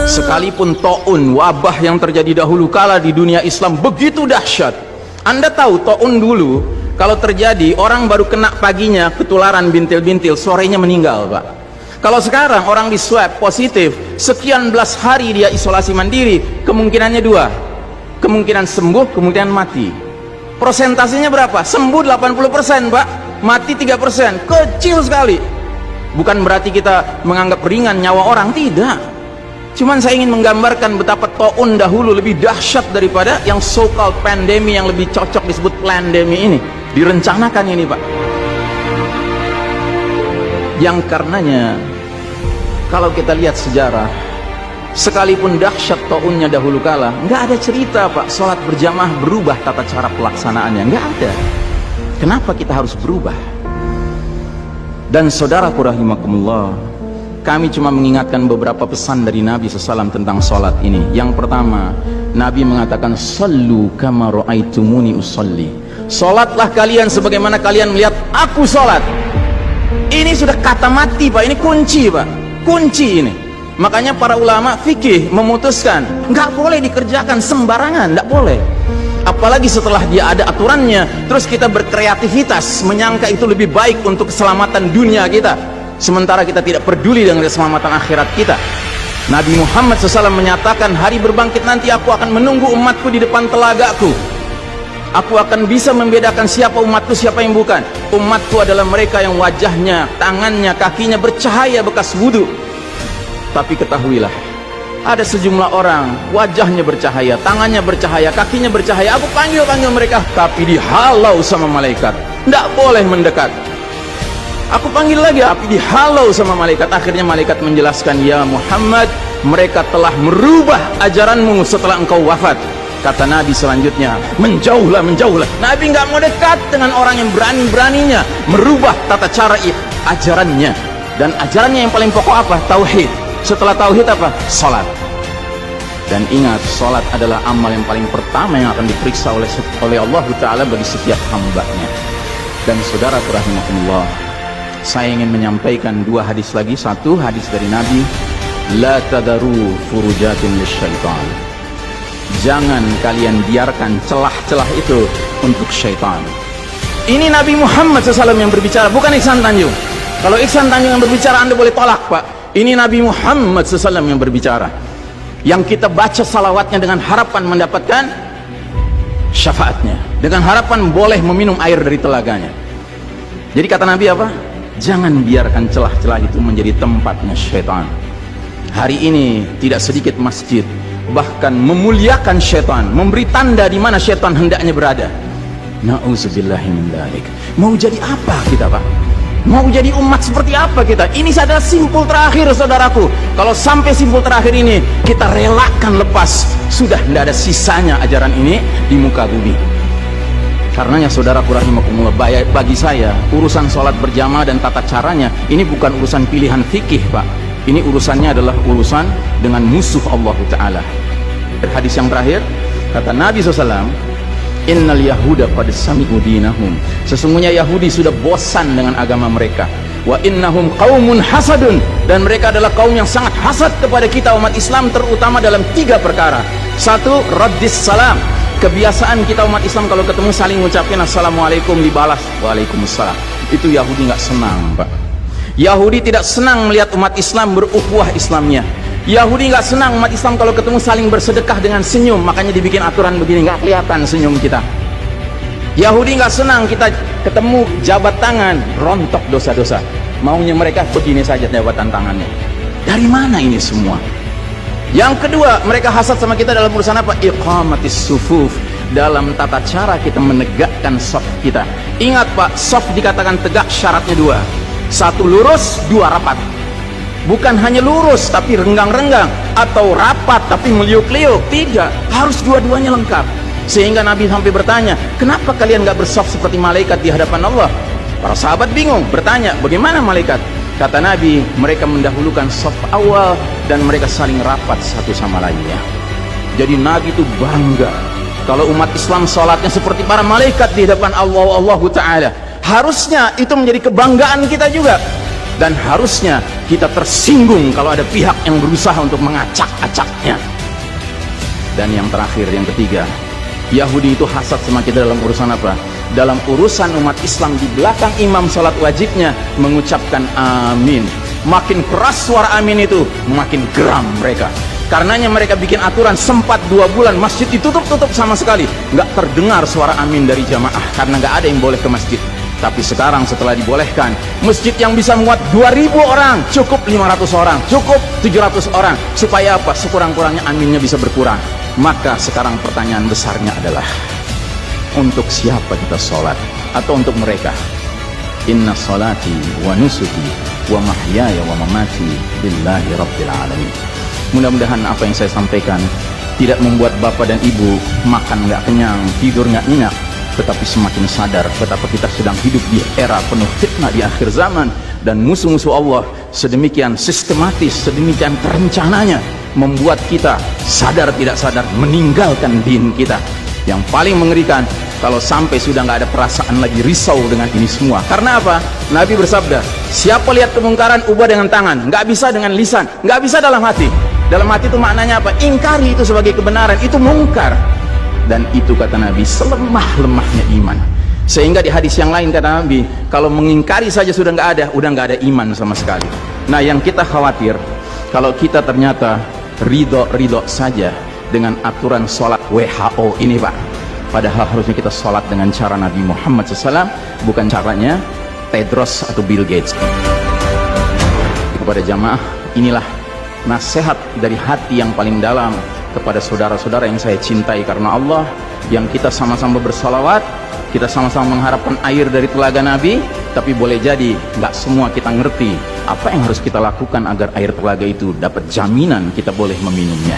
Sekalipun taun, wabah yang terjadi dahulu kala di dunia Islam begitu dahsyat. Anda tahu taun dulu kalau terjadi orang baru kena paginya ketularan bintil-bintil, sorenya meninggal, Pak. Kalau sekarang orang di swab positif, sekian belas hari dia isolasi mandiri, kemungkinannya dua, kemungkinan sembuh, kemungkinan mati. Persentasenya berapa? Sembuh 80%, Pak, mati 3%, kecil sekali. Bukan berarti kita menganggap ringan nyawa orang, tidak. Cuman saya ingin menggambarkan betapa taun dahulu lebih dahsyat daripada yang so-called pandemi, yang lebih cocok disebut plandemi ini. Direncanakan ini, Pak. Yang karenanya kalau kita lihat sejarah, sekalipun dahsyat taunnya dahulu kala, nggak ada cerita, Pak, sholat berjamaah berubah tata cara pelaksanaannya, nggak ada. Kenapa kita harus berubah? Dan saudaraku rahimakumullah, kami cuma mengingatkan beberapa pesan dari Nabi SAW tentang sholat ini. Yang pertama, Nabi mengatakan, sallu kama ra'aitumuni usolli. Sholatlah kalian sebagaimana kalian melihat aku sholat. Ini sudah kata mati, Pak. Ini kunci, Pak. Kunci ini. Makanya para ulama fikih memutuskan nggak boleh dikerjakan sembarangan, nggak boleh. Apalagi setelah dia ada aturannya, terus kita berkreativitas menyangka itu lebih baik untuk keselamatan dunia kita, sementara kita tidak peduli dengan keselamatan akhirat kita. Nabi Muhammad SAW menyatakan, hari berbangkit nanti aku akan menunggu umatku di depan telagaku. Aku akan bisa membedakan siapa umatku, siapa yang bukan. Umatku adalah mereka yang wajahnya, tangannya, kakinya bercahaya bekas wudhu. Tapi ketahuilah, ada sejumlah orang wajahnya bercahaya, tangannya bercahaya, kakinya bercahaya. Aku panggil mereka, tapi dihalau sama malaikat, tidak boleh mendekat. Aku panggil lagi, tapi dihalau sama malaikat. Akhirnya malaikat menjelaskan, ya Muhammad, mereka telah merubah ajaranmu setelah engkau wafat. Kata Nabi selanjutnya, menjauhlah, menjauhlah. Nabi nggak mau dekat dengan orang yang berani-beraninya merubah tata cara ajarannya. Dan ajarannya yang paling pokok apa? Tauhid. Setelah tauhid apa? Salat. Dan ingat, salat adalah amal yang paling pertama yang akan diperiksa oleh Allah Ta'ala bagi setiap hambanya. Dan saudara rahimakumullah, saya ingin menyampaikan dua hadis lagi. Satu hadis dari Nabi, la tadaru furujatin lisyaitan. Jangan kalian biarkan celah-celah itu untuk syaitan. Ini Nabi Muhammad SAW yang berbicara, bukan Ihsan Tanjung. Kalau Ihsan Tanjung yang berbicara, Anda boleh tolak, Pak. Ini Nabi Muhammad SAW yang berbicara, yang kita baca salawatnya dengan harapan mendapatkan syafaatnya, dengan harapan boleh meminum air dari telaganya. Jadi kata Nabi apa? Jangan biarkan celah-celah itu menjadi tempatnya syaitan. Hari ini tidak sedikit masjid bahkan memuliakan syaitan, memberi tanda di mana syaitan hendaknya berada. Na'udzubillahi min dzalik. Mau jadi apa kita, Pak? Mau jadi umat seperti apa kita? Ini adalah simpul terakhir, saudaraku. Kalau sampai simpul terakhir ini kita relakan lepas, sudah tidak ada sisanya ajaran ini di muka bumi. Karenanya saudaraku rahimakumullah, bagi saya urusan sholat berjamaah dan tata caranya ini bukan urusan pilihan fikih, Pak. Ini urusannya adalah urusan dengan musuh Allah Ta'ala. Hadis yang terakhir, kata Nabi SAW, innal yahuda qad sami'u dinahum. Sesungguhnya Yahudi sudah bosan dengan agama mereka. Wa innahum qaumun hasadun. Dan mereka adalah kaum yang sangat hasad kepada kita umat Islam, terutama dalam tiga perkara. Satu, raddis salam. Kebiasaan kita umat Islam kalau ketemu saling ngucapin assalamualaikum, dibalas waalaikumsalam. Itu Yahudi nggak senang, Pak. Yahudi tidak senang melihat umat Islam berukhuwah Islamnya. Yahudi nggak senang umat Islam kalau ketemu saling bersedekah dengan senyum. Makanya dibikin aturan begini, nggak kelihatan senyum kita. Yahudi nggak senang kita ketemu jabat tangan, rontok dosa-dosa. Maunya mereka begini saja jabatan tangannya. Dari mana ini semua? Yang kedua, mereka hasad sama kita dalam urusan apa? Iqamatis sufuf. Dalam tata cara kita menegakkan shaf kita. Ingat, Pak, shaf dikatakan tegak syaratnya dua. Satu, lurus, dua, rapat. Bukan hanya lurus tapi renggang-renggang, atau rapat tapi meliuk-liuk. Tidak, harus dua-duanya lengkap. Sehingga Nabi sampai bertanya, kenapa kalian gak bersaf seperti malaikat di hadapan Allah? Para sahabat bingung, bertanya, bagaimana malaikat? Kata Nabi, mereka mendahulukan saf awal dan mereka saling rapat satu sama lainnya. Jadi Nabi itu bangga kalau umat Islam sholatnya seperti para malaikat di hadapan Allah Ta'ala. Harusnya itu menjadi kebanggaan kita juga. dan harusnya kita tersinggung kalau ada pihak yang berusaha untuk mengacak-acaknya. Dan yang terakhir, yang ketiga, Yahudi itu hasad sama kita dalam urusan apa? Dalam urusan umat Islam di belakang imam salat wajibnya mengucapkan amin. Makin keras suara amin itu, makin geram mereka. Karenanya mereka bikin aturan, sempat 2 bulan masjid ditutup sama sekali, nggak terdengar suara amin dari jamaah karena nggak ada yang boleh ke masjid. Tapi sekarang setelah dibolehkan, masjid yang bisa muat 2000 orang cukup 500 orang, cukup 700 orang. Supaya apa? Sekurang-kurangnya aminnya bisa berkurang. Maka sekarang pertanyaan besarnya adalah, untuk siapa kita sholat? Atau untuk mereka? Inna sholati wa nusuki wa mahyaya wa mamati lillahi rabbil alamin. Mudah-mudahan apa yang saya sampaikan tidak membuat bapak dan ibu makan nggak kenyang, tidur nggak nyenyak, tetapi semakin sadar betapa kita sedang hidup di era penuh fitnah di akhir zaman, dan musuh-musuh Allah sedemikian sistematis, sedemikian terencananya membuat kita sadar tidak sadar meninggalkan din kita. Yang paling mengerikan kalau sampai sudah nggak ada perasaan lagi risau dengan ini semua. Karena apa? Nabi bersabda, siapa lihat kemungkaran ubah dengan tangan, nggak bisa dengan lisan, nggak bisa dalam hati. Dalam hati itu maknanya apa? Ingkari itu sebagai kebenaran, itu mungkar. Dan itu kata Nabi selemah-lemahnya iman. Sehingga di hadis yang lain kata Nabi, kalau mengingkari saja sudah nggak ada, udah nggak ada iman sama sekali. Nah, yang kita khawatir kalau kita ternyata ridho saja dengan aturan sholat WHO ini, Pak. Padahal harusnya kita sholat dengan cara Nabi Muhammad SAW, bukan caranya Tedros atau Bill Gates. Kepada jamaah, inilah nasihat dari hati yang paling dalam kepada saudara-saudara yang saya cintai karena Allah, yang kita sama-sama bersalawat, kita sama-sama mengharapkan air dari telaga Nabi. Tapi boleh jadi nggak semua kita ngerti apa yang harus kita lakukan agar air telaga itu dapat jaminan kita boleh meminumnya.